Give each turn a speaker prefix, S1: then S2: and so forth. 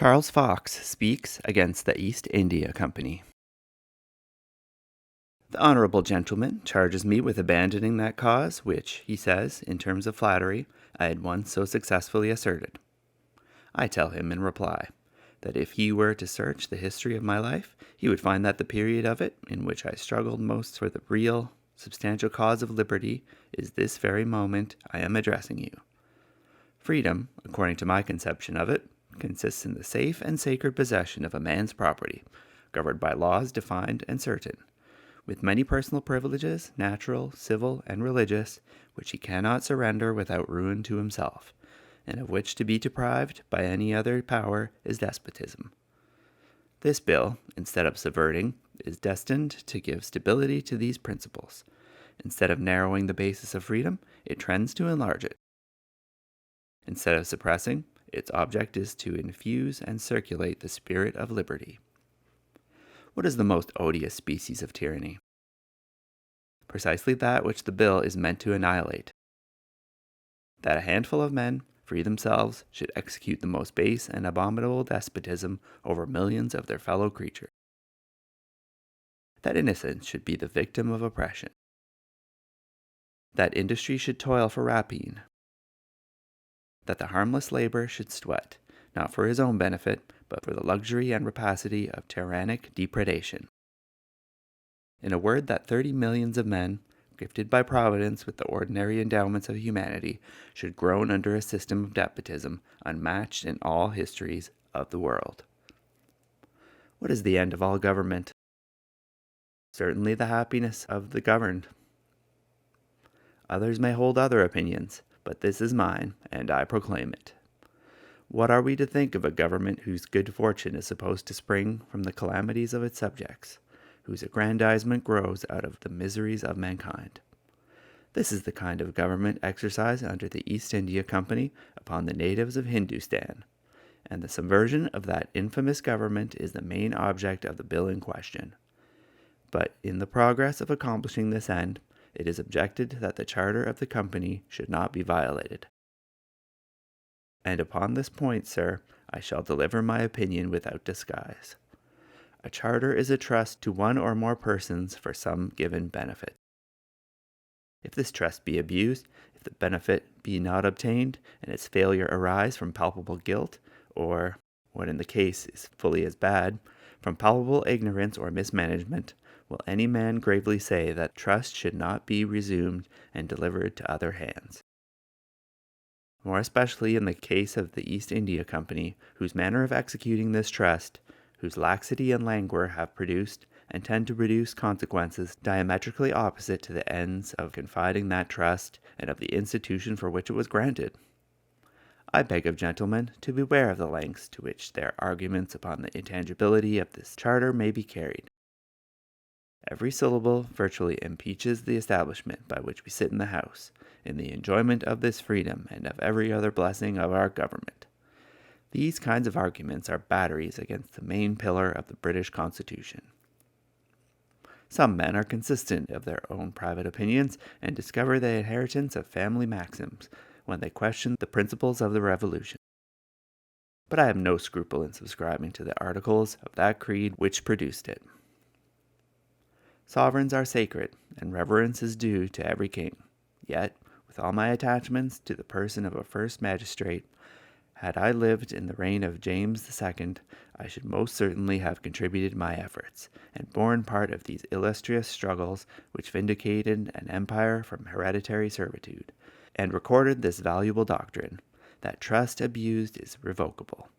S1: Charles Fox speaks against the East India Company. The honorable gentleman charges me with abandoning that cause which, he says, in terms of flattery, I had once so successfully asserted. I tell him in reply that if he were to search the history of my life, he would find that the period of it in which I struggled most for the real, substantial cause of liberty is this very moment I am addressing you. Freedom, according to my conception of it, consists in the safe and sacred possession of a man's property, governed by laws defined and certain, with many personal privileges, natural, civil, and religious, which he cannot surrender without ruin to himself, and of which to be deprived by any other power is despotism. This bill, instead of subverting, is destined to give stability to these principles. Instead of narrowing the basis of freedom, it trends to enlarge it. Instead of suppressing, its object is to infuse and circulate the spirit of liberty. What is the most odious species of tyranny? Precisely that which the bill is meant to annihilate. That a handful of men, free themselves, should execute the most base and abominable despotism over millions of their fellow creatures. That innocence should be the victim of oppression. That industry should toil for rapine. That the harmless laborer should sweat, not for his own benefit, but for the luxury and rapacity of tyrannic depredation. In a word, that 30 millions of men, gifted by Providence with the ordinary endowments of humanity, should groan under a system of despotism unmatched in all histories of the world. What is the end of all government? Certainly the happiness of the governed. Others may hold other opinions, but this is mine, and I proclaim it. What are we to think of a government whose good fortune is supposed to spring from the calamities of its subjects, whose aggrandizement grows out of the miseries of mankind? This is the kind of government exercised under the East India Company upon the natives of Hindustan, and the subversion of that infamous government is the main object of the bill in question. But in the progress of accomplishing this end, it is objected that the charter of the company should not be violated. And upon this point, sir, I shall deliver my opinion without disguise. A charter is a trust to one or more persons for some given benefit. If this trust be abused, if the benefit be not obtained, and its failure arise from palpable guilt, or, what in the case is fully as bad, from palpable ignorance or mismanagement, will any man gravely say that trust should not be resumed and delivered to other hands? More especially in the case of the East India Company, whose manner of executing this trust, whose laxity and languor have produced and tend to produce consequences diametrically opposite to the ends of confiding that trust and of the institution for which it was granted. I beg of gentlemen to beware of the lengths to which their arguments upon the intangibility of this charter may be carried. Every syllable virtually impeaches the establishment by which we sit in the House, in the enjoyment of this freedom and of every other blessing of our government. These kinds of arguments are batteries against the main pillar of the British Constitution. Some men are consistent of their own private opinions and discover the inheritance of family maxims when they question the principles of the Revolution. But I have no scruple in subscribing to the articles of that creed which produced it. Sovereigns are sacred, and reverence is due to every king. Yet, with all my attachments to the person of a first magistrate, had I lived in the reign of James II, I should most certainly have contributed my efforts, and borne part of these illustrious struggles which vindicated an empire from hereditary servitude, and recorded this valuable doctrine, that trust abused is revocable,